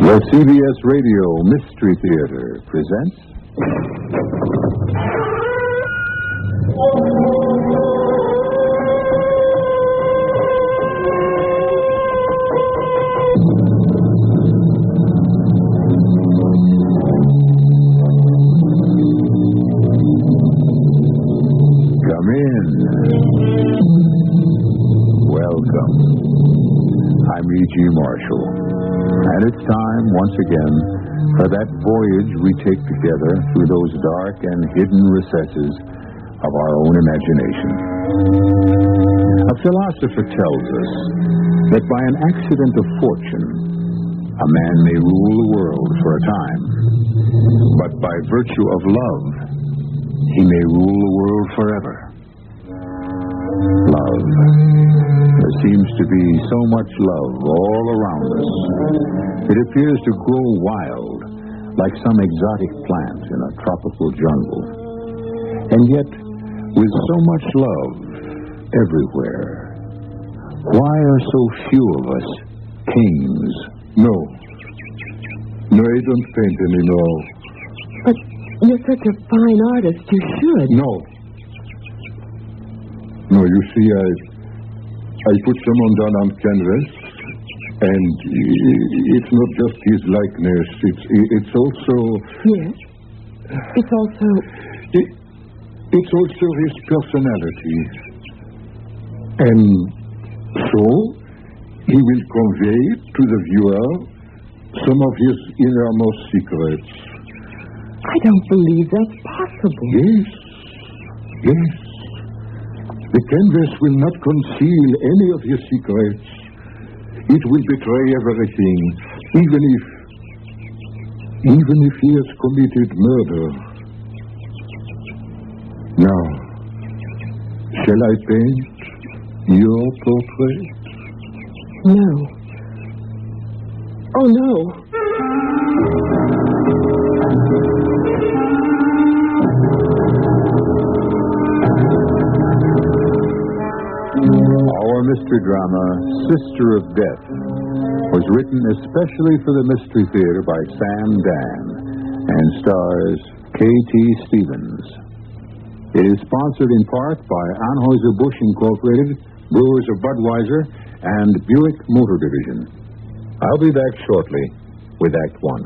The CBS Radio Mystery Theater presents... Come in. Welcome. I'm E.G. Marshall. And it's time, once again, for that voyage we take together through those dark and hidden recesses of our own imagination. A philosopher tells us that by an accident of fortune, a man may rule the world for a time, but by virtue of love, he may rule the world forever. Love. There seems to be so much love all around us. It appears to grow wild, like some exotic plant in a tropical jungle. And yet, with so much love everywhere, why are so few of us kings? No, I don't paint anymore. But you're such a fine artist, you should. No, you see, I put someone down on canvas, and it's not just his likeness. It's also... Yes? It's also... It's also his personality. And so, he will convey to the viewer some of his innermost secrets. I don't believe that's possible. Yes. The canvas will not conceal any of his secrets. It will betray everything, even if he has committed murder. Now, shall I paint your portrait? No. Oh, no. Our mystery drama, Sister of Death, was written especially for the Mystery Theater by Sam Dan and stars K.T. Stevens. It is sponsored in part by Anheuser-Busch Incorporated, Brewers of Budweiser, and Buick Motor Division. I'll be back shortly with Act One.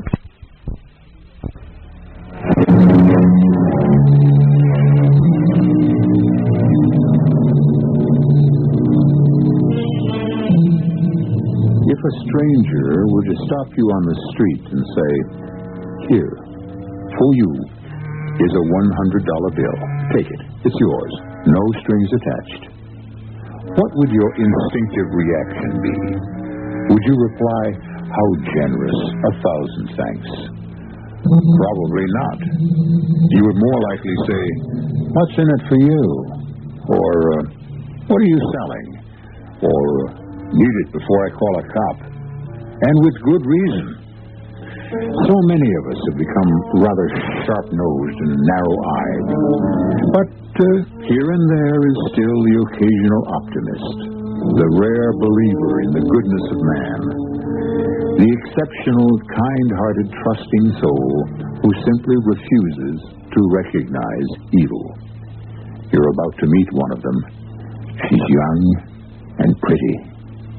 If a stranger were to stop you on the street and say, "Here, for you, is a $100 bill. Take it. It's yours. No strings attached." What would your instinctive reaction be? Would you reply, "How generous. 1,000 thanks." Probably not. You would more likely say, "What's in it for you?" Or, "What are you selling?" Or, "Need it before I call a cop." And with good reason. So many of us have become rather sharp-nosed and narrow-eyed. But here and there is still the occasional optimist, the rare believer in the goodness of man, the exceptional, kind-hearted, trusting soul who simply refuses to recognize evil. You're about to meet one of them. She's young and pretty.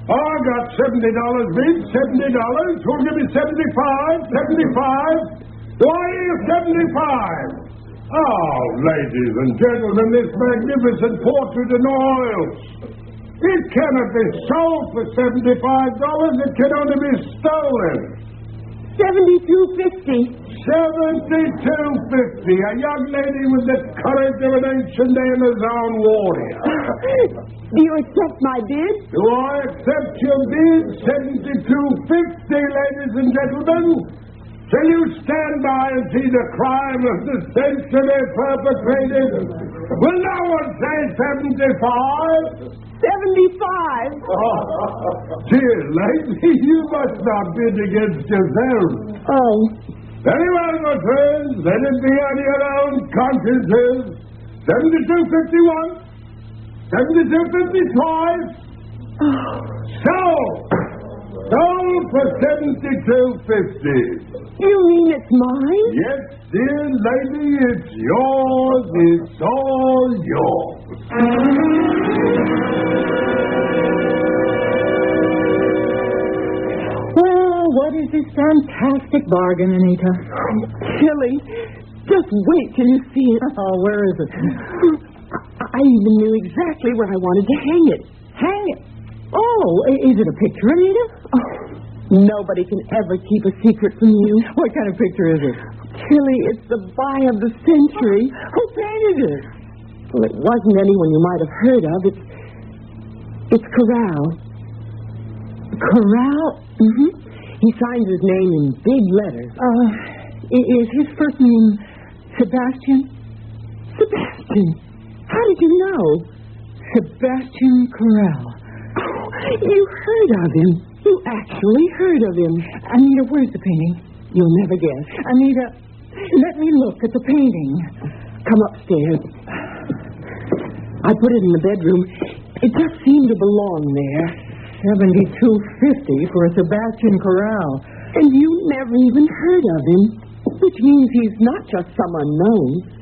Oh, I got $70, bid. $70. Who'll give me 75? 75? Do I hear 75? Oh, ladies and gentlemen, this magnificent portrait in oils. It cannot be sold for $75. It can only be stolen. $72.50. $72.50. A young lady with the courage of an ancient Amazon warrior. Do you accept my bid? Do I accept your bid? $72.50, ladies and gentlemen. Shall you stand by and see the crime of the century perpetrated? Will no one say 75? 75. Dear lady, you must not bid against yourself. Oh. Very well, my friends. Let it be on your own consciences. 72.51. 72.55. So, Sold for $72.50. You mean it's mine? Yes, dear lady, it's yours. It's all yours. Well, what is this fantastic bargain, Anita? Tilly, just wait till you see it. Oh, where is it? I even knew exactly where I wanted to hang it. Hang it. Oh, is it a picture, Anita? Oh, nobody can ever keep a secret from you. What kind of picture is it? Tilly, it's the buy of the century. Who painted it? Well, it wasn't anyone you might have heard of. It's Corral. Corral? Mm-hmm. He signs his name in big letters. Is his first name Sebastian? Sebastian. How did you know? Sebastian Corral. Oh, you heard of him. You actually heard of him. Anita, where's the painting? You'll never guess. Anita, let me look at the painting. Come upstairs. I put it in the bedroom. It just seemed to belong there. $72.50 for a Sebastian Corral. And you never even heard of him, which means he's not just some unknown.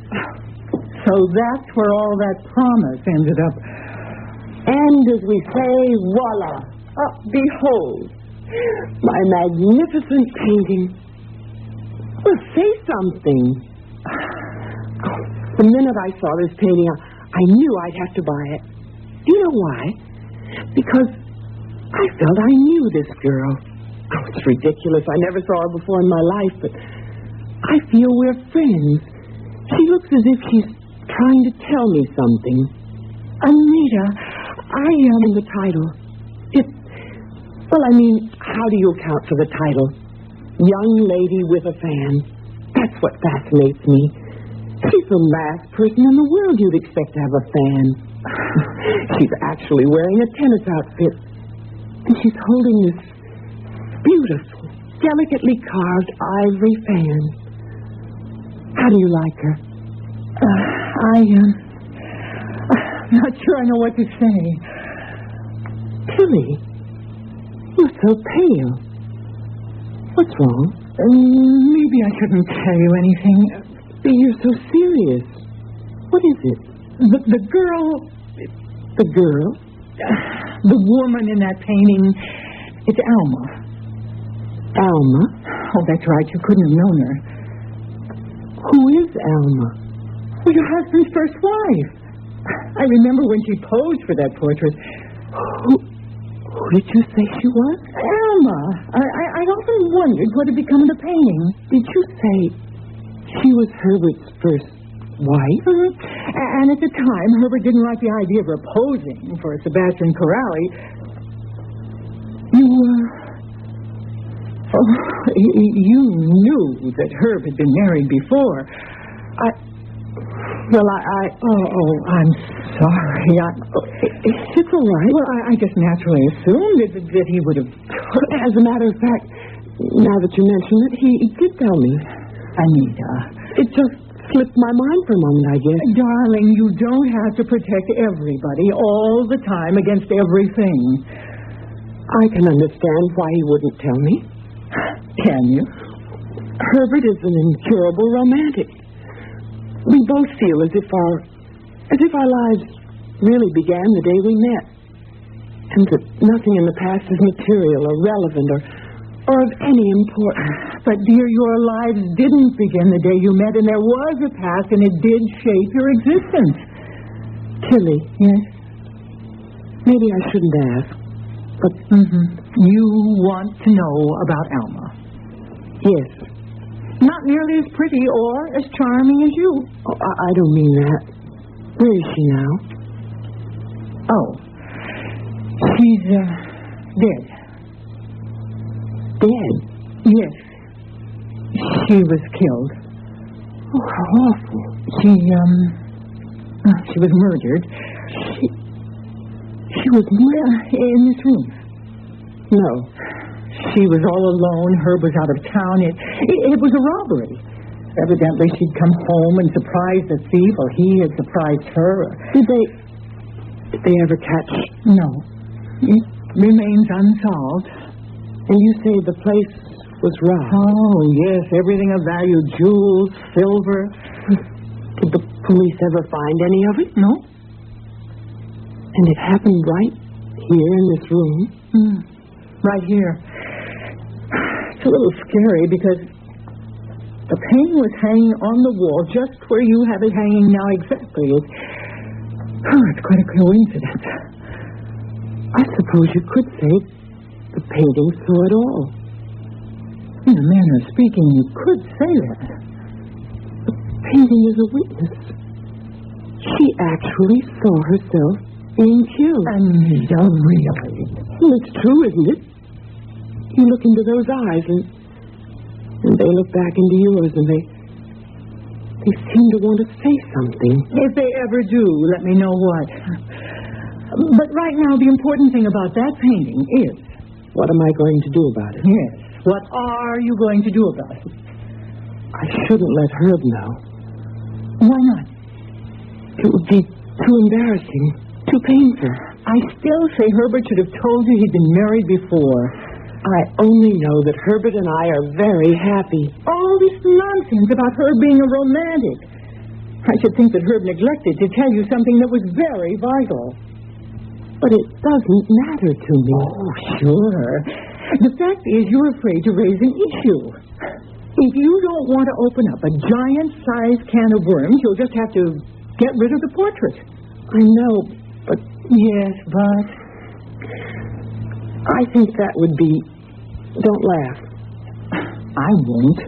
So that's where all that promise ended up. And as we say, voila, behold, my magnificent painting. Well, say something. The minute I saw this painting, I knew I'd have to buy it. Do you know why? Because I felt I knew this girl. Oh, it's ridiculous. I never saw her before in my life, but I feel we're friends. She looks as if she's trying to tell me something. Anita, I am in the title. How do you account for the title? Young lady with a fan. That's what fascinates me. She's the last person in the world you'd expect to have a fan. She's actually wearing a tennis outfit. And she's holding this beautiful, delicately carved ivory fan. How do you like her? I'm not sure I know what to say. Tilly, you're so pale. What's wrong? Maybe I shouldn't tell you anything. You're so serious. What is it? The girl... The girl? The woman in that painting, it's Alma. Alma? Oh, that's right. You couldn't have known her. Who is Alma? Well, your husband's first wife. I remember when she posed for that portrait. Who did you say she was? Alma. I often wondered what had become of the painting. Did you say she was Herbert's first wife? And at the time, Herbert didn't like the idea of her posing for Sebastian Corral. You knew that Herb had been married before. I'm sorry. It's all right. Well, I just naturally assumed that he would have... As a matter of fact, now that you mention it, he did tell me. Anita. It just slipped my mind for a moment, I guess. Darling, you don't have to protect everybody all the time against everything. I can understand why he wouldn't tell me. Can you? Herbert is an incurable romantic. We both feel as if our lives really began the day we met, and that nothing in the past is material or relevant or of any importance. But, dear, your lives didn't begin the day you met, and there was a past, and it did shape your existence. Tilly. Yes? Maybe I shouldn't ask, but... You want to know about Alma? Yes. Not nearly as pretty or as charming as you. Oh, I don't mean that. Where is she now? Oh. She's, dead. Dead? Yes. She was killed. Oh, how awful. She was murdered. She was murdered? In this room. No. She was all alone. Herb was out of town. It was a robbery. Evidently, she'd come home and surprised the thief, or he had surprised her. Did they ever catch? No. It remains unsolved. And you say the place was robbed? Oh, yes, everything of value, jewels, silver. Did the police ever find any of it? No. And it happened right here in this room? Right here. It's a little scary because the painting was hanging on the wall just where you have it hanging now exactly. It's quite a coincidence. I suppose you could say the painting saw it all. In a manner of speaking, you could say that. The painting is a witness. She actually saw herself being killed. Anita, really? Well, it's true, isn't it? You look into those eyes and they look back into yours and they seem to want to say something. If they ever do, let me know what. But right now, the important thing about that painting is... What am I going to do about it? Yes. What are you going to do about it? I shouldn't let Herb know. Why not? It would be too embarrassing, too painful. I still say Herbert should have told you he'd been married before. I only know that Herbert and I are very happy. All this nonsense about Herb being a romantic. I should think that Herb neglected to tell you something that was very vital. But it doesn't matter to me. Oh, sure. The fact is you're afraid to raise an issue. If you don't want to open up a giant-sized can of worms, you'll just have to get rid of the portrait. I know, but... Yes, but... I think that would be... Don't laugh. I won't.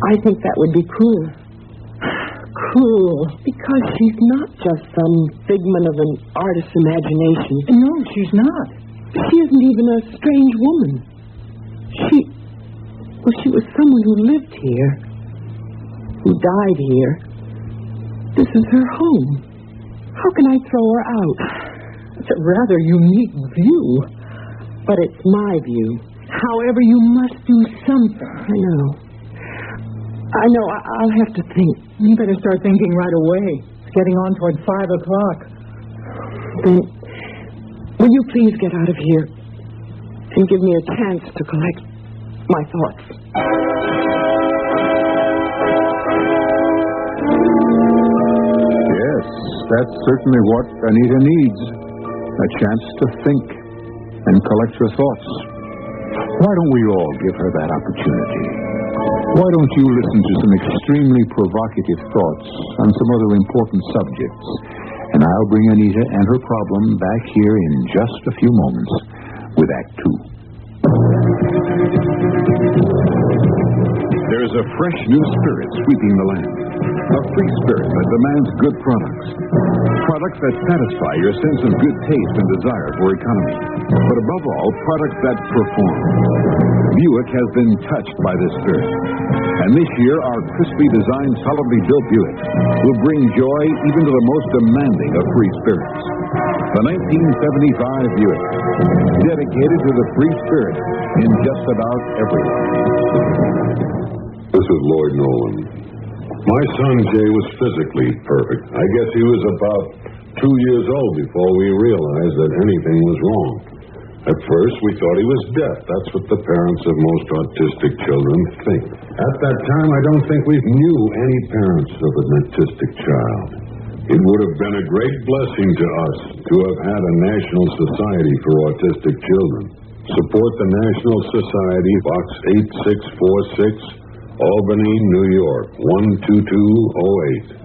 I think that would be cruel. Cruel. Because she's not just some figment of an artist's imagination. No, she's not. She isn't even a strange woman. She was someone who lived here, who died here. This is her home. How can I throw her out? It's a rather unique view. But it's my view. However, you must do something. I know. I'll have to think. You better start thinking right away. It's getting on toward 5 o'clock. Then, will you please get out of here and give me a chance to collect my thoughts? Yes, that's certainly what Anita needs. A chance to think and collect her thoughts. Why don't we all give her that opportunity? Why don't you listen to some extremely provocative thoughts on some other important subjects? And I'll bring Anita and her problem back here in just a few moments with Act 2. There's a fresh new spirit sweeping the land. A free spirit that demands good products. Products that satisfy your sense of good taste and desire for economy. But above all, products that perform. Buick has been touched by this spirit. And this year, our crisply designed, solidly built Buick will bring joy even to the most demanding of free spirits. The 1975 Buick, dedicated to the free spirit in just about everyone. This is Lloyd Nolan. My son Jay was physically perfect. I guess he was about 2 years old before we realized that anything was wrong. At first, we thought he was deaf. That's what the parents of most autistic children think. At that time, I don't think we knew any parents of an autistic child. It would have been a great blessing to us to have had a National Society for Autistic Children. Support the National Society, Box 8646, Albany, New York, 12208.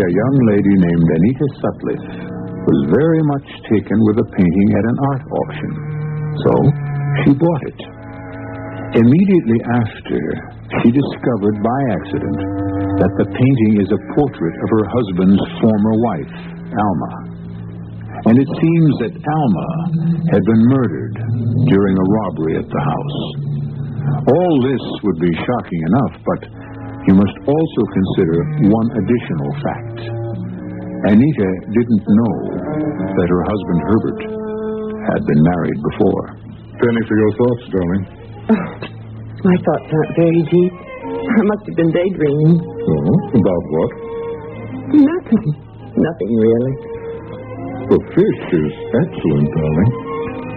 a young lady named Anita Sutcliffe was very much taken with a painting at an art auction. So she bought it. Immediately after, she discovered by accident that the painting is a portrait of her husband's former wife, Alma. And it seems that Alma had been murdered during a robbery at the house. All this would be shocking enough, but you must also consider one additional fact. Anita didn't know that her husband, Herbert, had been married before. Penny, for your thoughts, darling. Oh, my thoughts aren't very deep. I must have been daydreaming. Oh, about what? Nothing. Nothing, really. The fish is excellent, darling.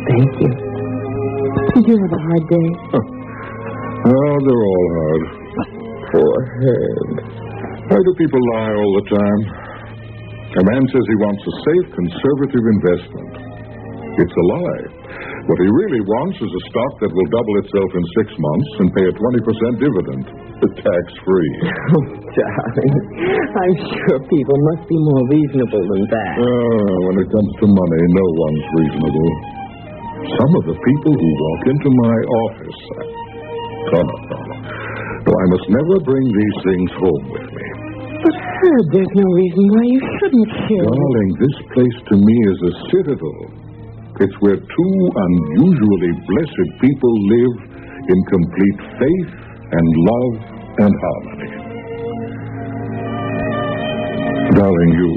Thank you. Did you have a hard day? Oh, they're all hard. Poor Herb. Why do people lie all the time? A man says he wants a safe, conservative investment. It's a lie. What he really wants is a stock that will double itself in 6 months and pay a 20% dividend, tax-free. Oh, darling, I'm sure people must be more reasonable than that. When it comes to money, no one's reasonable. Some of the people who walk into my office... Come on. No, I must never bring these things home with me. But, Herb, there's no reason why you shouldn't share. Darling, this place to me is a citadel. It's where two unusually blessed people live in complete faith and love and harmony. Darling, you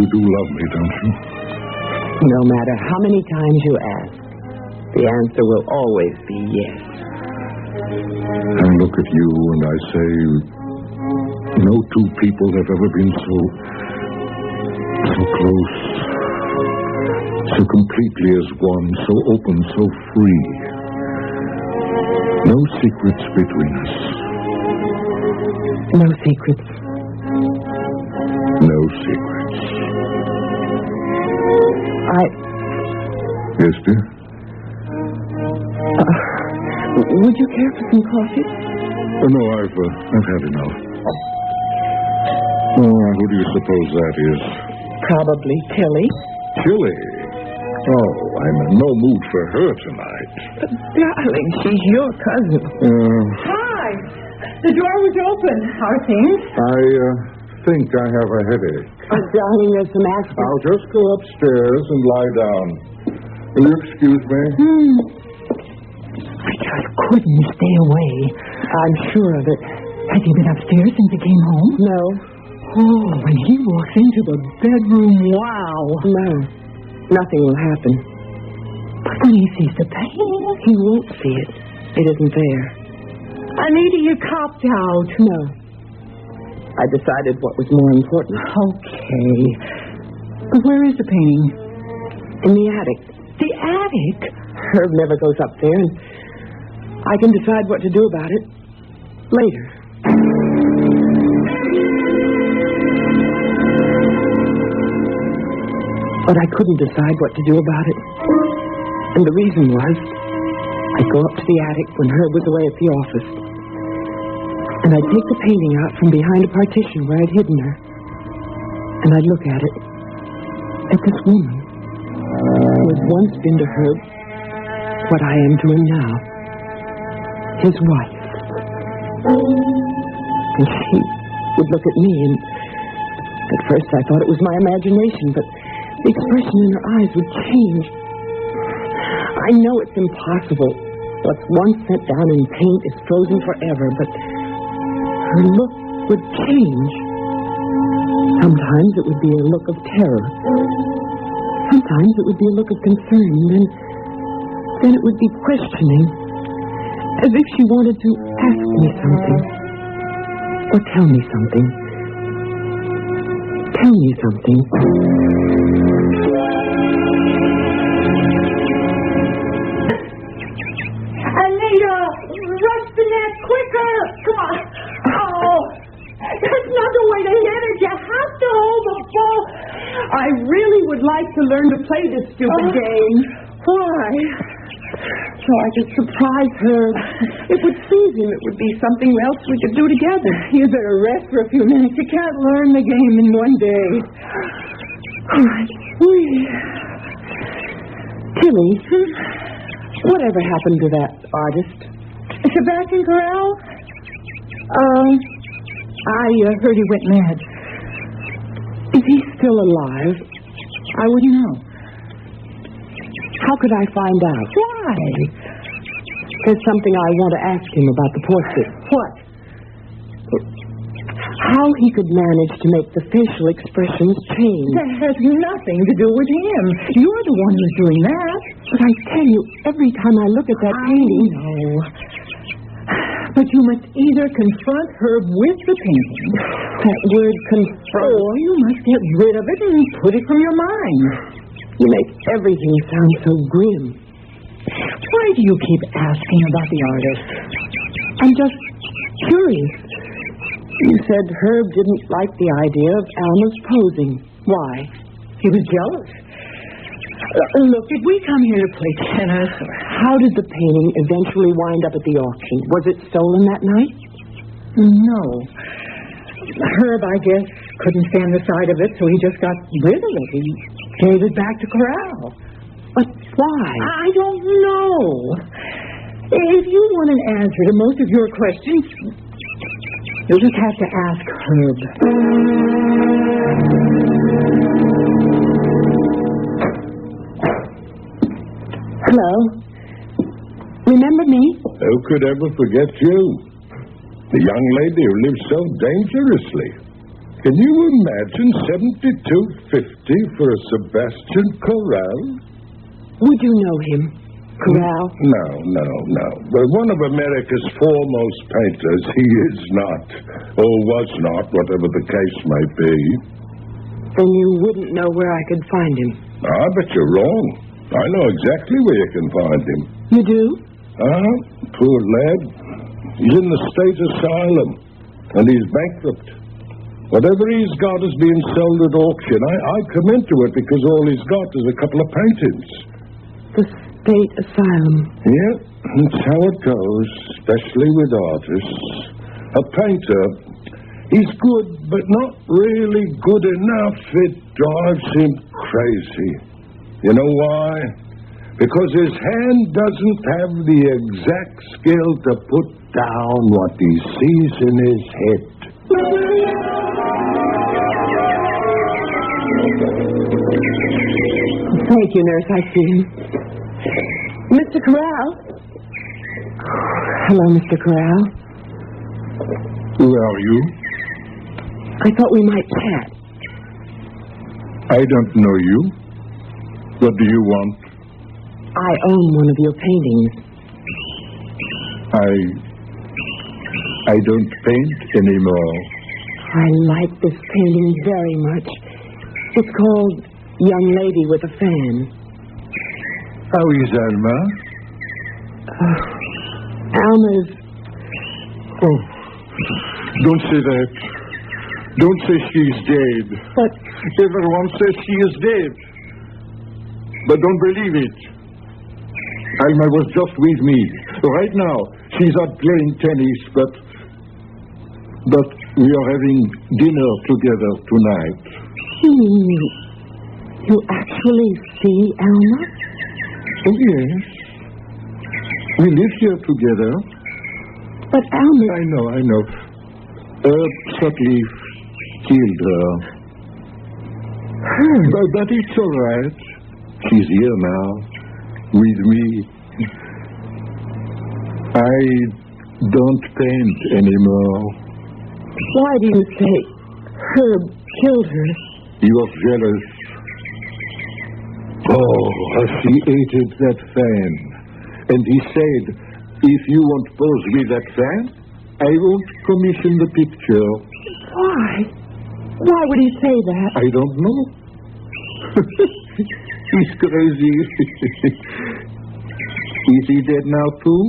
do love me, don't you? No matter how many times you ask, the answer will always be yes. I look at you and I say, no two people have ever been so close, so completely as one, so open, so free. No secrets between us. No secrets. No secrets. Yes, dear? Would you care for some coffee? No, I've had enough. Who do you suppose that is? Probably Tilly. Tilly? Oh, I'm in no mood for her tonight. But, darling, she's your cousin. Hi. The door was open. How are things? I think I have a headache. Oh, darling, there's some aspirin. I'll just go upstairs and lie down. Will you excuse me? I just couldn't stay away. I'm sure of it. Has he been upstairs since he came home? No. Oh, when he walks into the bedroom, wow. No. Nothing will happen. But when he sees the painting... He won't see it. It isn't there. Anita, you copped out. No. I decided what was more important. Okay. But where is the painting? In the attic. The attic? Herb never goes up there, and I can decide what to do about it later. But I couldn't decide what to do about it. And the reason was, I'd go up to the attic when Herb was away at the office. And I'd take the painting out from behind a partition where I'd hidden her. And I'd look at it. At this woman who had once been to Herb what I am to him now. His wife. And she would look at me, and at first I thought it was my imagination, but the expression in her eyes would change. I know it's impossible. What's once set down in paint is frozen forever, but her look would change. Sometimes it would be a look of terror. Sometimes it would be a look of concern, and then it would be questioning, as if she wanted to ask me something, or tell me something. Tell me something. Anita, rush the net quicker. Come on. Oh, there's another way to hit it. You have to hold the ball. I really would like to learn to play this stupid game. Why? So I could surprise her. It would please him. It would be something else we could do together. You better rest for a few minutes. You can't learn the game in one day. All right. Tilly, whatever happened to that artist? Sebastian Corral? I heard he went mad. Is he still alive? I wouldn't know. How could I find out? Why? There's something I want to ask him about the portrait. What? How he could manage to make the facial expressions change. That has nothing to do with him. You're the one who's doing that. But I tell you, every time I look at that painting... I know. But you must either confront Herb with the painting. That word confront. Or you must get rid of it and put it from your mind. You make everything sound so grim. Why do you keep asking about the artist? I'm just curious. You said Herb didn't like the idea of Alma's posing. Why? He was jealous. Look, did we come here to play tennis? How did the painting eventually wind up at the auction? Was it stolen that night? No. Herb, I guess, couldn't stand the sight of it, so he just got rid of it. He gave it back to Corral. But why? I don't know. If you want an answer to most of your questions, you'll just have to ask Herb. Hello? Remember me? Who could ever forget you? The young lady who lives so dangerously. Can you imagine $72.50 for a Sebastian Corral? Would you know him, Corral? No. But one of America's foremost painters, he is not, or was not, whatever the case may be. Then you wouldn't know where I could find him. I bet you're wrong. I know exactly where you can find him. You do? Poor lad. He's in the state asylum, and he's bankrupt. Whatever he's got is being sold at auction. I come into it because all he's got is a couple of paintings. The state asylum. Yeah, that's how it goes, especially with artists. A painter, he's good, but not really good enough. It drives him crazy. You know why? Because his hand doesn't have the exact skill to put down what he sees in his head. Thank you, nurse. I see him. Mr. Corral? Hello, Mr. Corral. Who are you? I thought we might chat. I don't know you. What do you want? I own one of your paintings. I don't paint anymore. I like this painting very much. It's called Young Lady with a Fan. How is Alma? Alma's... Oh, don't say that. Don't say she's dead. But... Everyone says she is dead. But don't believe it. Alma was just with me. Right now, she's out playing tennis, but we are having dinner together tonight. You actually see Alma? Oh, yes. We live here together. But Alma... I know. Sutcliffe killed her. But it's all right. She's here now, with me. I don't paint anymore. Why do you say Herb killed her? He was jealous. Oh, she hated that fan. And he said, if you won't pose with that fan, I won't commission the picture. Why? Why would he say that? I don't know. He's crazy. Is he dead now, too?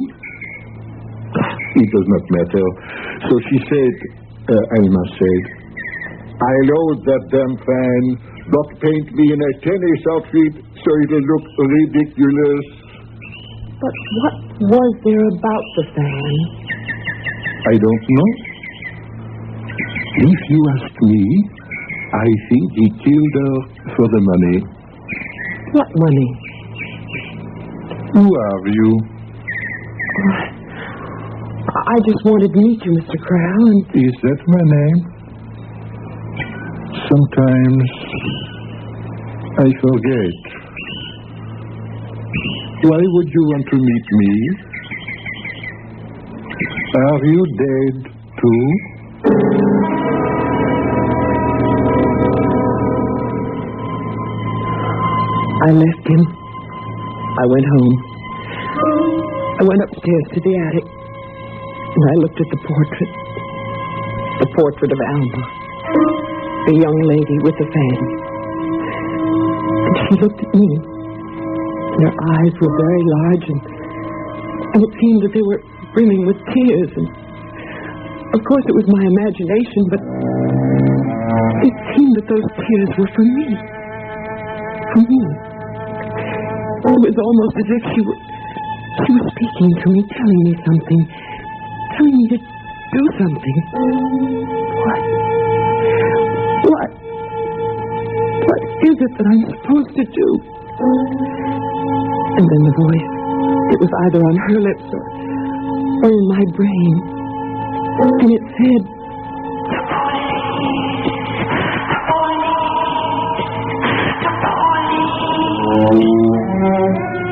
It does not matter. So she said, Alma said, I loathe that damn fan. Don't paint me in a tennis outfit so it'll look ridiculous. But what was there about the fan? I don't know. If you ask me, I think he killed her for the money. What money? Who are you? I just wanted to meet you, Mr. Crow, and... Is that my name? Sometimes I forget. Why would you want to meet me? Are you dead, too? I left him. I went home. I went upstairs to the attic, and I looked at the portrait. The portrait of Alma, the young lady with the fan. And she looked at me. And her eyes were very large, and it seemed that they were brimming with tears. And of course, it was my imagination, but it seemed that those tears were for me. For me. It was almost as if she was speaking to me, telling me something. Telling me to do something. What is it that I'm supposed to do? And then the voice, it was either on her lips or in my brain. And it said,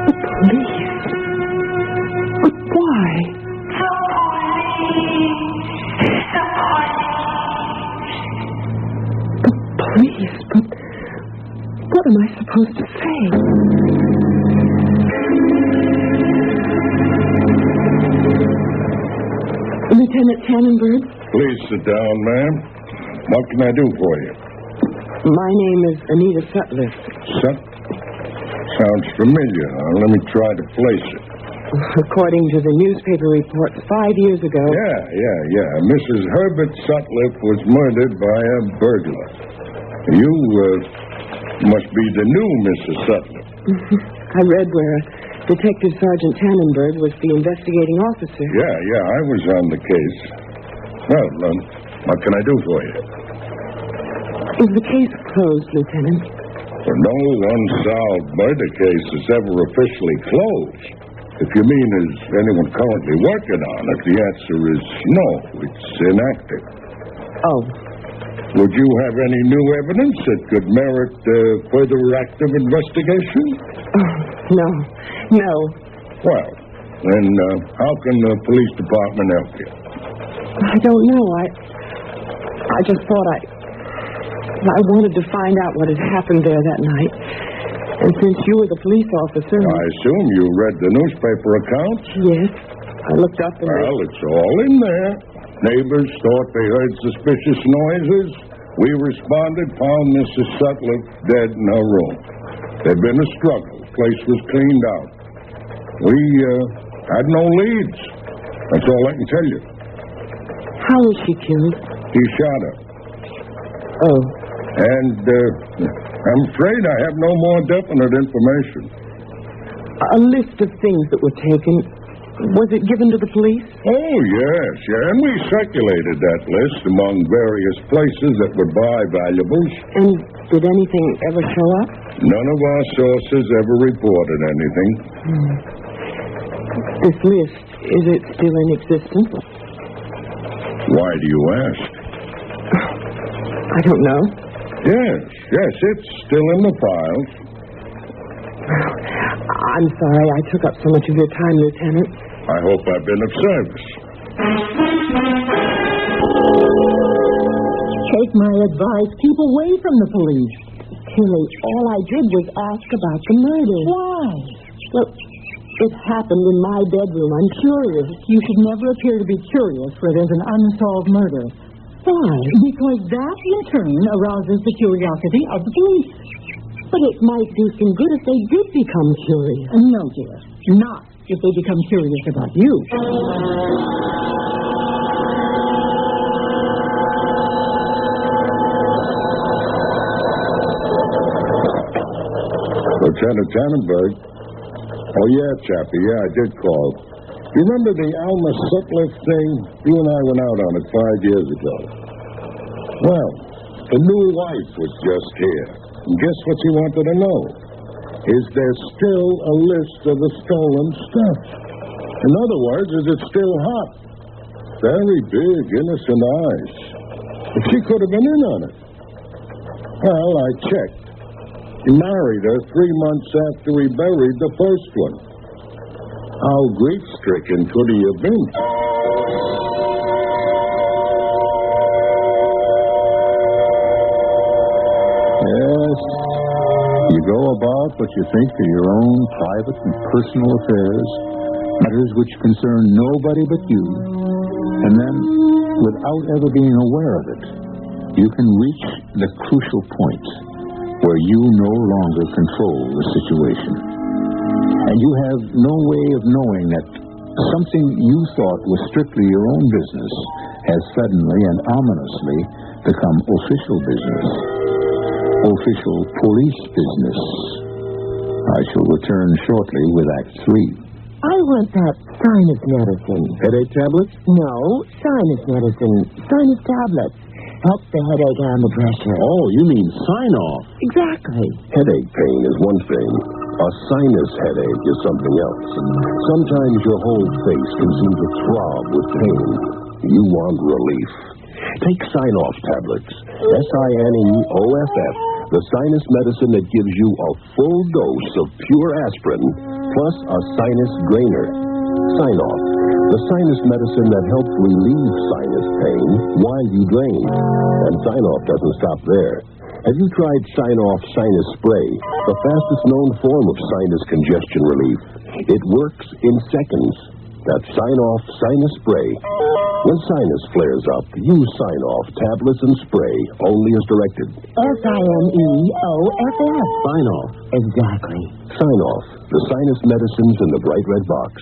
the police. But why? The police? But what am I supposed to say? Lieutenant Tannenberg? Please sit down, ma'am. What can I do for you? My name is Anita Sutliff. Sounds familiar. Let me try to place it. According to the newspaper reports 5 years ago... Yeah. Mrs. Herbert Sutliff was murdered by a burglar. You must be the new Mrs. Sutliff. I read where Detective Sergeant Tannenberg was the investigating officer. Yeah, I was on the case. Well, what can I do for you? Is the case closed, Lieutenant? Well, no unsolved murder case is ever officially closed. If you mean, is anyone currently working on it, the answer is no. It's inactive. Oh. Would you have any new evidence that could merit further active investigation? No. Well, then how can the police department help you? I don't know. I just thought I wanted to find out what had happened there that night. And since you were the police officer... I assume you read the newspaper accounts? Yes. I looked up and... Well, it's all in there. Neighbors thought they heard suspicious noises. We responded, found Mrs. Sutliff dead in her room. There'd been a struggle. The place was cleaned out. We had no leads. That's all I can tell you. How was she killed? He shot her. Oh. And I'm afraid I have no more definite information. A list of things that were taken. Was it given to the police? Oh, yes. And we circulated that list among various places that would buy valuables. And did anything ever show up? None of our sources ever reported anything. This list, is it still in existence? Why do you ask? I don't know. Yes, it's still in the files. I'm sorry I took up so much of your time, Lieutenant. I hope I've been of service. Take my advice. Keep away from the police. Tilly, all I did was ask about the murder. Why? Well, it happened in my bedroom. I'm curious. You should never appear to be curious where there's an unsolved murder. Why? Because that, in turn, arouses the curiosity of the police. But it might do some good if they did become curious. No, dear. Not if they become curious about you. Lieutenant Tannenberg. Oh, yeah, Chappie. Yeah, I did call. You remember the Alma Sutcliffe thing? You and I went out on it 5 years ago. Well, the new wife was just here. And guess what she wanted to know? Is there still a list of the stolen stuff? In other words, is it still hot? Very big, innocent eyes. If she could have been in on it. Well, I checked. He married her 3 months after we buried the first one. How grief-stricken could he have been? Yes, you go about what you think are your own private and personal affairs, matters which concern nobody but you, and then, without ever being aware of it, you can reach the crucial point where you no longer control the situation. And you have no way of knowing that something you thought was strictly your own business has suddenly and ominously become official business. Official police business. I shall return shortly with Act 3. I want that sinus medicine. Headache tablets? No, sinus medicine. Sinus tablets. Helps the headache and the pressure. Oh, you mean sign-off. Exactly. Headache pain is one thing. A sinus headache is something else. Sometimes your whole face can seem to throb with pain. You want relief. Take Sign-Off tablets. SINEOFF. The sinus medicine that gives you a full dose of pure aspirin, plus a sinus drainer. Sign-Off. The sinus medicine that helps relieve sinus pain while you drain. And Sign-Off doesn't stop there. Have you tried Sign-Off Sinus Spray, the fastest known form of sinus congestion relief? It works in seconds. That's Sign-Off Sinus Spray. When sinus flares up, use Sign-Off tablets and spray only as directed. SINEOFF. Sign-Off. Exactly. Sign-Off, the sinus medicines in the bright red box.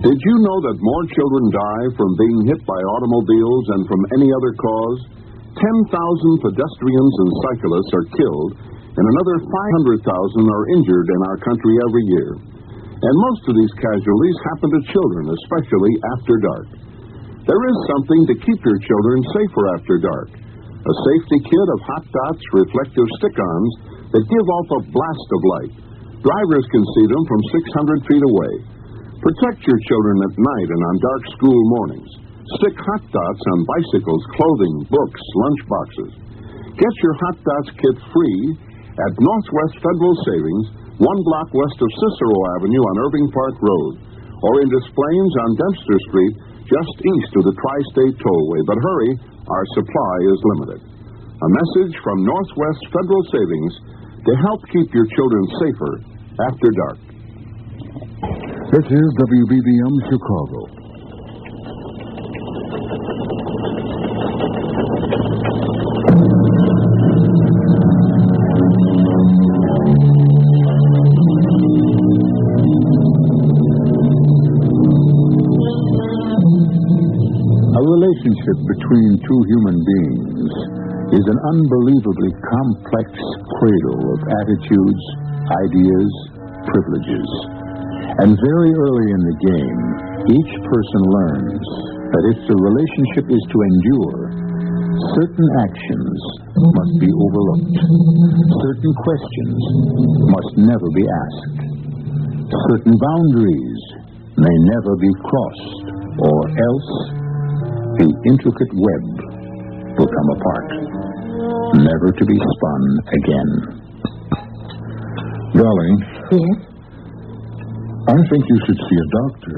Did you know that more children die from being hit by automobiles than from any other cause? 10,000 pedestrians and cyclists are killed, and another 500,000 are injured in our country every year. And most of these casualties happen to children, especially after dark. There is something to keep your children safer after dark. A safety kit of hot dots reflective stick-ons that give off a blast of light. Drivers can see them from 600 feet away. Protect your children at night and on dark school mornings. Stick hot dots on bicycles, clothing, books, lunch boxes. Get your hot dots kit free at Northwest Federal Savings, 1 block west of Cicero Avenue on Irving Park Road, or in Des Plaines on Dempster Street, just east of the Tri-State Tollway. But hurry, our supply is limited. A message from Northwest Federal Savings to help keep your children safer after dark. This is WBBM Chicago. A relationship between two human beings is an unbelievably complex cradle of attitudes, ideas, privileges. And very early in the game, each person learns that if the relationship is to endure, certain actions must be overlooked. Certain questions must never be asked. Certain boundaries may never be crossed, or else the intricate web will come apart, never to be spun again. Darling. Yes? I think you should see a doctor.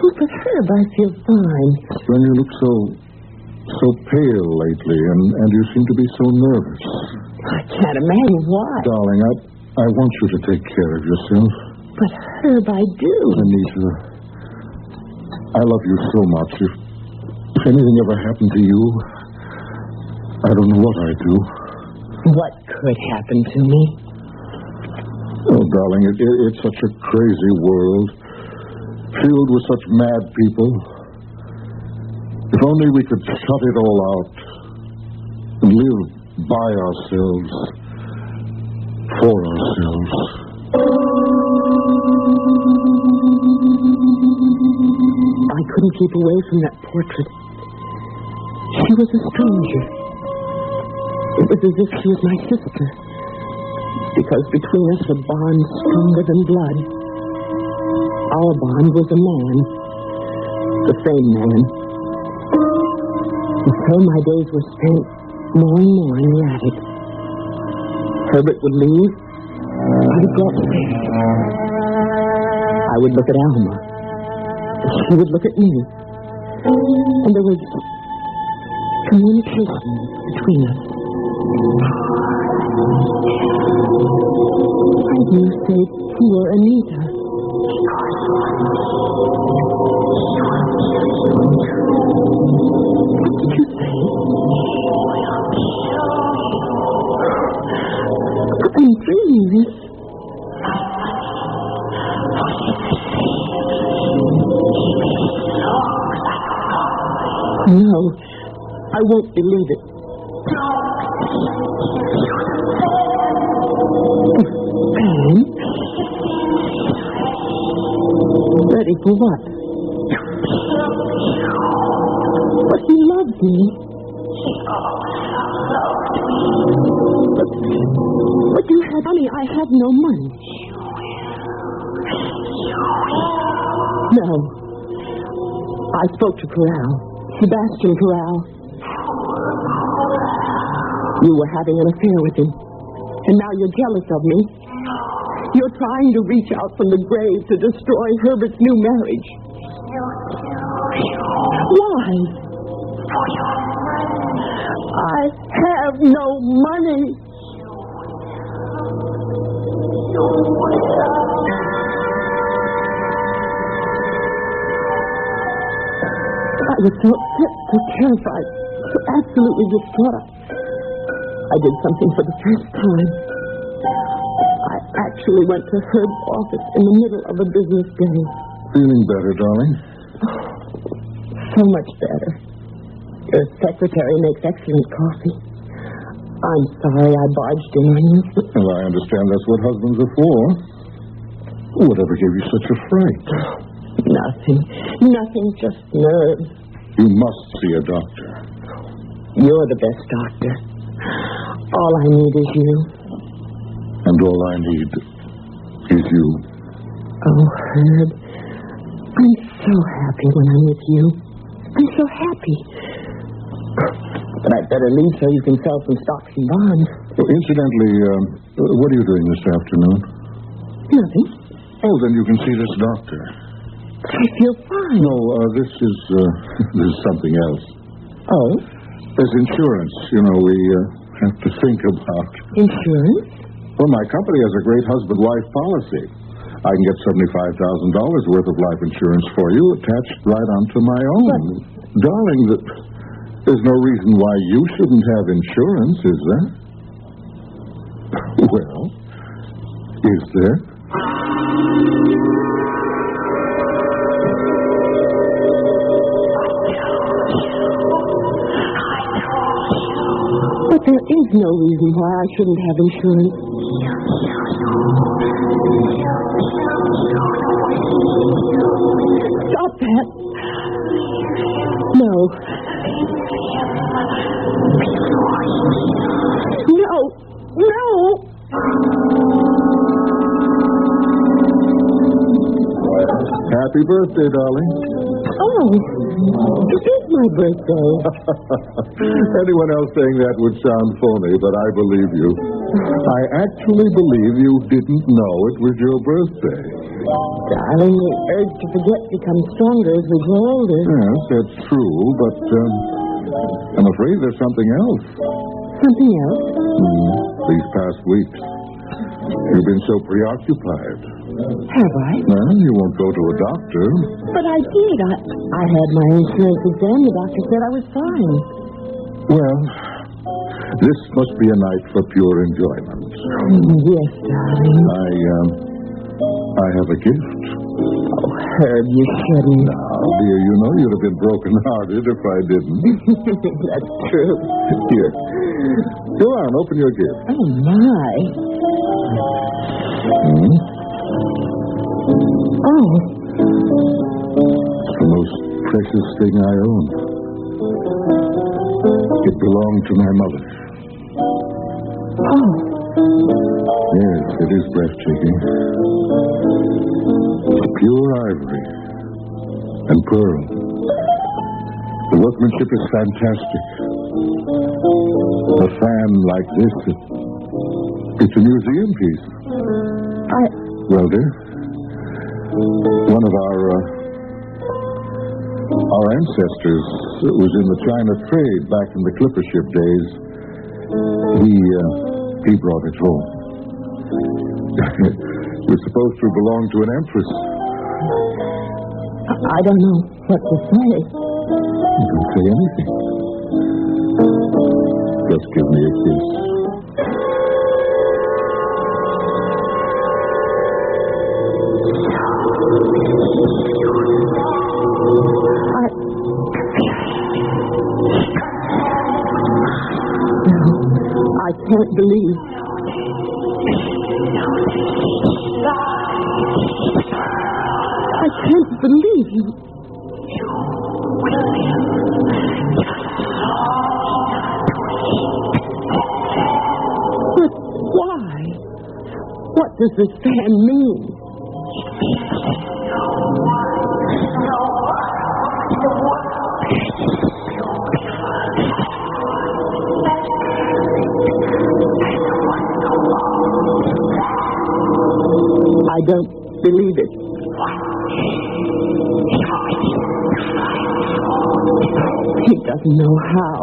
Oh, but Herb, I feel fine. Then you look so pale lately, and you seem to be so nervous. I can't imagine why. Darling, I want you to take care of yourself. But Herb, I do. Anita, I love you so much. If anything ever happened to you, I don't know what I'd do. What could happen to me? Oh, darling, it's such a crazy world, filled with such mad people. If only we could shut it all out and live by ourselves, for ourselves. themselves. I couldn't keep away from that portrait. She was a stranger. It was as if she was my sister. Because between us a bond stronger than blood. Our bond was a man. The same man. And so my days were spent more and more in the attic. Herbert would leave. I would go upstairs. I would look at Alma. And she would look at me. And there was communication between us. I do say poor Anita. What did you say? I'm dreaming. No, I won't believe it. Anne? Ready for what? But he loves me. But you have money. I have no money. No. I spoke to Corral. Sebastian Corral. You were having an affair with him. And now you're jealous of me. You're trying to reach out from the grave to destroy Herbert's new marriage. Why? I have no money. I was so upset, so terrified, so absolutely distraught. I did something for the first time. I actually went to Herb's office in the middle of a business day. Feeling better, darling? So much better. Your secretary makes excellent coffee. I'm sorry I barged in on you. Well, I understand that's what husbands are for. Whatever gave you such a fright? Nothing, just nerves. You must see a doctor. You're the best doctor. All I need is you. And all I need is you. Oh, Herb, I'm so happy when I'm with you. I'm so happy. But I'd better leave so you can sell some stocks and bonds. Well, incidentally, what are you doing this afternoon? Nothing. Oh, then you can see this doctor. But I feel fine. No, this is something else. Oh? There's insurance. You know, we have to think about. Insurance? Well, my company has a great husband-wife policy. I can get $75,000 worth of life insurance for you attached right onto my own. But, darling, there's no reason why you shouldn't have insurance, is there? Well, is there? But there is no reason why I shouldn't have insurance. Stop that. No. Happy birthday, darling. Oh, it is my birthday. Anyone else saying that would sound phony, but I believe you. I actually believe you didn't know it was your birthday. Darling, the urge to forget becomes stronger as we grow older. Yes, that's true, but I'm afraid there's something else. Something else? These past weeks, you've been so preoccupied. Have I? Well, you won't go to a doctor. But I did. I had my insurance exam. The doctor said I was fine. Well, this must be a night for pure enjoyment. Yes, darling. I have a gift. Oh, Herb, you shouldn't. Now, dear, you know you'd have been broken-hearted if I didn't. That's true. Here. Go on, open your gift. Oh, my. precious thing I own. It belonged to my mother. Oh. Yes, it is breathtaking. Pure ivory and pearl. The workmanship is fantastic. A fan like this, it's a museum piece. Well, dear, one of our ancestors was in the China trade back in the clipper ship days. He brought it home. It was supposed to belong to an empress. I don't know what to say. You can say anything. Just give me a kiss. I can't believe. I can't believe you. But why? What does this fan mean? I don't believe it. He doesn't know how.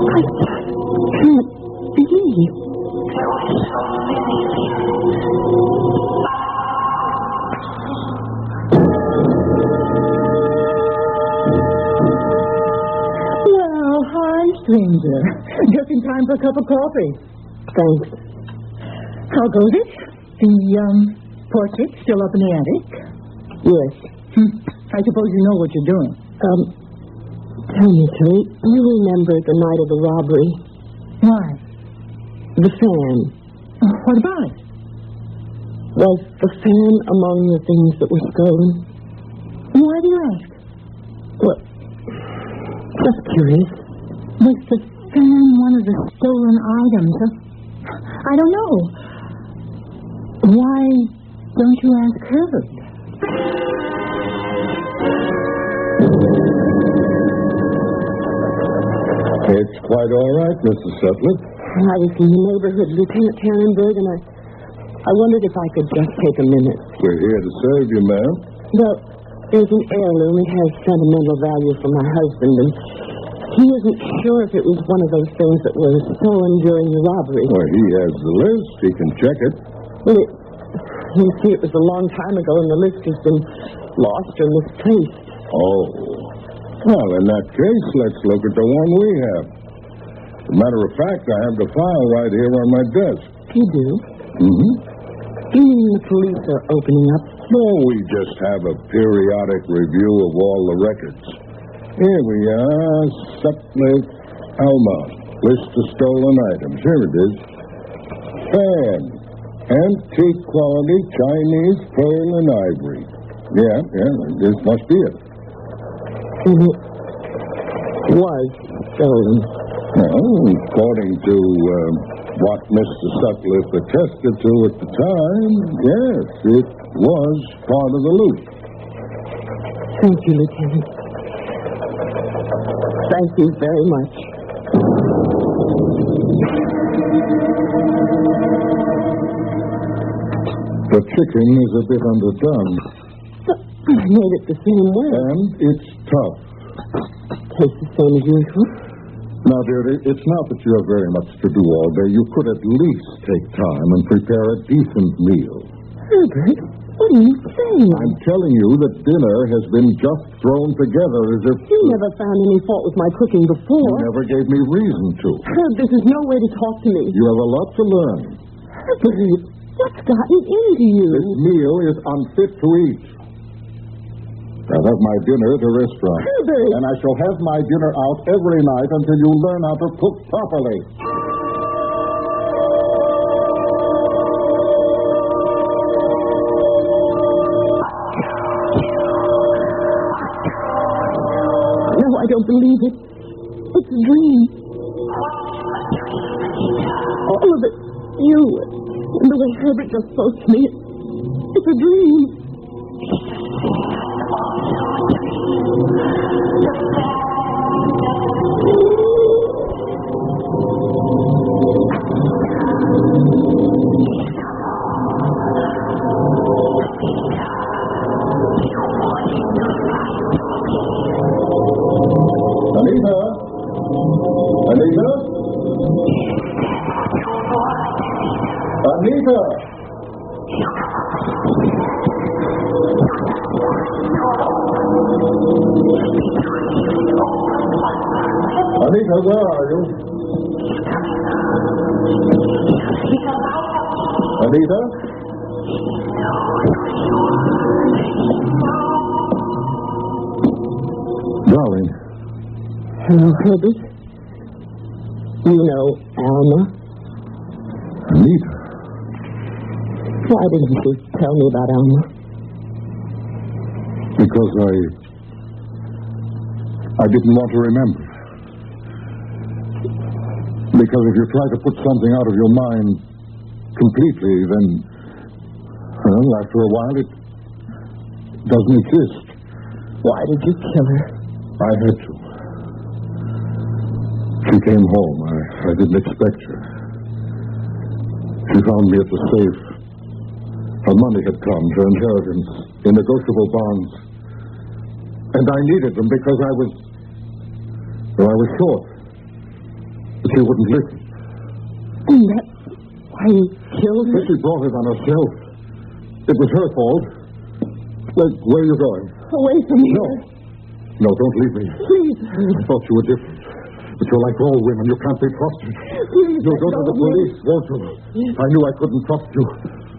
I can't believe. Well, hi, stranger. Just in time for a cup of coffee. Thanks. How goes it? The portrait still up in the attic? Yes. I suppose you know what you're doing. Tell me, Tilly, you remember the night of the robbery? Why? The fan. What about it? Was the fan among the things that were stolen? Why do you ask? Well, just curious. Was the fan one of the stolen items? I don't know. Why don't you ask her? It's quite all right, Mrs. Sutcliffe. I was in the neighborhood, Lieutenant Tannenberg, and I wondered if I could just take a minute. We're here to serve you, ma'am. Well, there's an heirloom. It has sentimental value for my husband, and he isn't sure if it was one of those things that was stolen during the robbery. Well, he has the list. He can check it. Well, you see, it was a long time ago, and the list has been lost or misplaced. Oh. Well, in that case, let's look at the one we have. As a matter of fact, I have the file right here on my desk. You do? Mm-hmm. You mean the police are opening up? No, we just have a periodic review of all the records. Here we are, Sutcliffe, Alma. List of stolen items. Here it is. Fan. Antique quality Chinese pearl and ivory. Yeah, this must be it. And it was stolen. Well, according to what Mr. Sutcliffe attested to at the time, yes, it was part of the loot. Thank you, Lieutenant. Thank you very much. The chicken is a bit underdone. I made it the same way. And it's tough. Tastes the same as usual. Now, dear, it's not that you have very much to do all day. You could at least take time and prepare a decent meal. Herbert, what are you saying? I'm telling you that dinner has been just thrown together as if... You never found any fault with my cooking before. You never gave me reason to. Herb, this is no way to talk to me. You have a lot to learn. Herbert, what's gotten into you? This meal is unfit to eat. I'll have my dinner at a restaurant. Herbert! And I shall have my dinner out every night until you learn how to cook properly. I don't believe it. It's a dream. All of it. You and the way Herbert just spoke to me. It's a dream. Anita, where are you? Anita? Darling. Hello, Herbert. You know Alma? Anita. Why didn't you tell me about Alma? Because I didn't want to remember. Because if you try to put something out of your mind completely, then, well, after a while, it doesn't exist. Why did you kill her? I had to. She came home. I didn't expect her. She found me at the safe. Her money had come, her inheritance, in negotiable bonds. And I needed them because I was short. But she wouldn't listen. And that's why you killed her? She brought it on herself. It was her fault. Where are you going? Away from here. No, don't leave me. Please, Herbert. I thought you were different. But you're like all women. You can't be trusted. Please, You'll go to the police, won't you? I knew I couldn't trust you.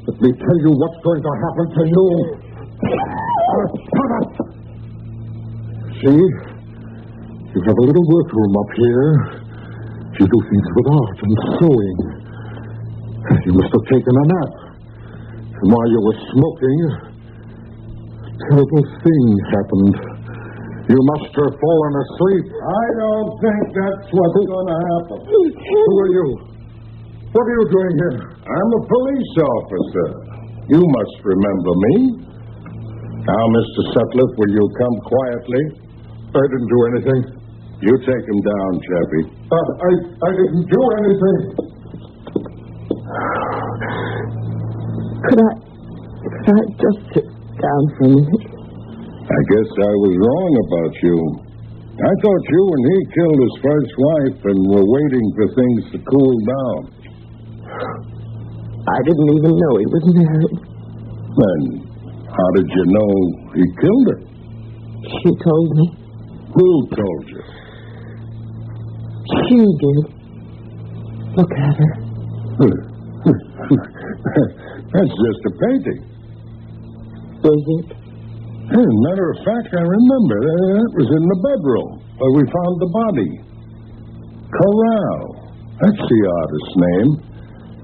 Let me tell you what's going to happen to you. Shut up! See? You have a little workroom up here. You do things with art and sewing. You must have taken a nap. And while you were smoking, a terrible thing happened. You must have fallen asleep. I don't think that's what's going to happen. Who are you? What are you doing here? I'm a police officer. You must remember me. Now, Mr. Sutcliffe, will you come quietly? I didn't do anything. You take him down, Chappie. I didn't do anything. Could I just sit down for a minute? I guess I was wrong about you. I thought you and he killed his first wife and were waiting for things to cool down. I didn't even know he was married. Then how did you know he killed her? She told me. Who told you? She did. Look at her. That's just a painting. Is it? Matter of fact, I remember. That was in the bedroom where we found the body. Corral. That's the artist's name.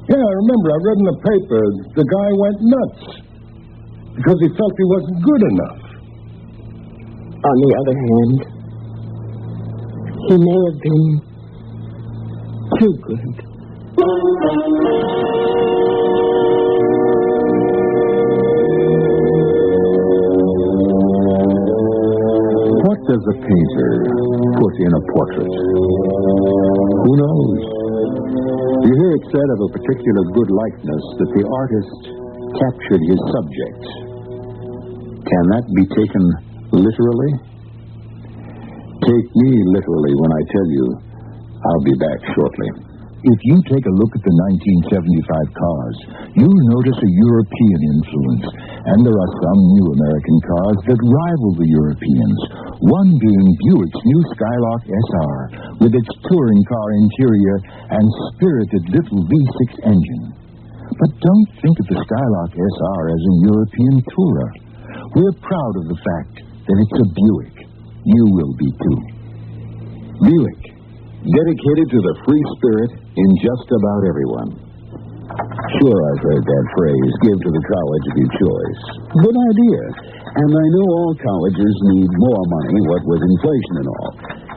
Yeah, I remember. I read in the paper the guy went nuts because he felt he wasn't good enough. On the other hand, he may have been too good. What does a painter put in a portrait? Who knows? You hear it said of a particular good likeness that the artist captured his subject. Can that be taken literally? Take me literally when I tell you I'll be back shortly. If you take a look at the 1975 cars, you'll notice a European influence, and there are some new American cars that rival the Europeans, one being Buick's new Skylark SR, with its touring car interior and spirited little V6 engine. But don't think of the Skylark SR as a European tourer. We're proud of the fact that it's a Buick. You will be too. Buick, dedicated to the free spirit in just about everyone. Sure, I've heard that phrase, give to the college of your choice. Good idea. And I know all colleges need more money, what with inflation and all.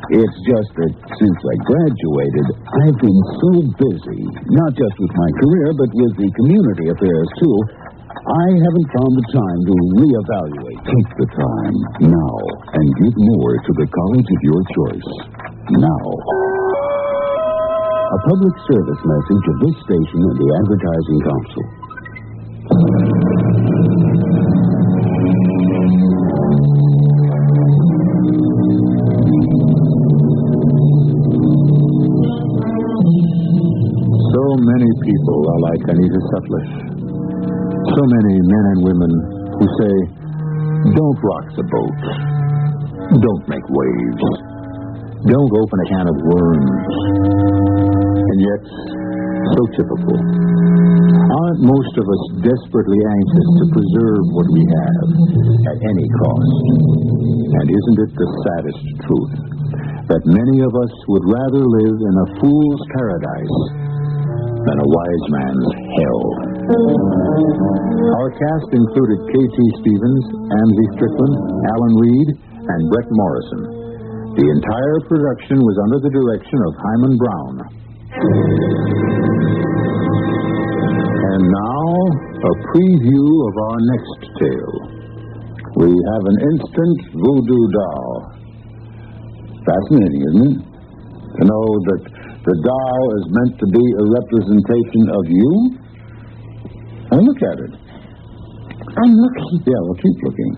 It's just that since I graduated, I've been so busy, not just with my career, but with the community affairs, too. I haven't found the time to reevaluate. Take the time now and give more to the college of your choice. Now. A public service message of this station and the Advertising Council. So many people are like Anita Sutliff. So many men and women who say, don't rock the boat. Don't make waves. Don't open a can of worms. And yet, so typical. Aren't most of us desperately anxious to preserve what we have at any cost? And isn't it the saddest truth that many of us would rather live in a fool's paradise than a wise man's hell? Our cast included K.T. Stevens, Amzie Strickland, Alan Reed, and Brett Morrison. The entire production was under the direction of Hyman Brown. And now, a preview of our next tale. We have an instant voodoo doll. Fascinating, isn't it? To know that the doll is meant to be a representation of you? Now look at it. I'm looking. Yeah, well, keep looking.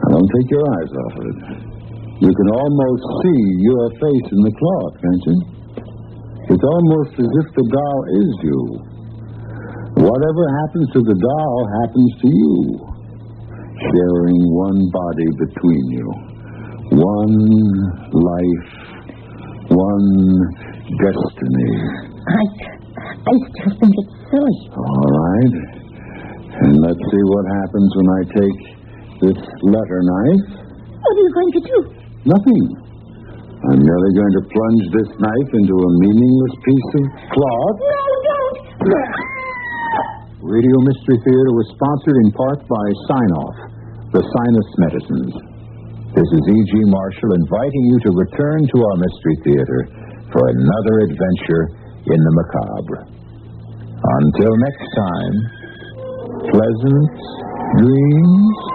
Now, don't take your eyes off of it. You can almost see your face in the cloth, can't you? It's almost as if the doll is you. Whatever happens to the doll happens to you. Sharing one body between you. One life. One destiny. I still think it's silly. All right. And let's see what happens when I take this letter knife. What are you going to do? Nothing. I'm merely going to plunge this knife into a meaningless piece of cloth. No, don't. Radio Mystery Theater was sponsored in part by Sign-Off, the Sinus Medicines. This is E.G. Marshall inviting you to return to our Mystery Theater for another adventure in the macabre. Until next time, pleasant dreams.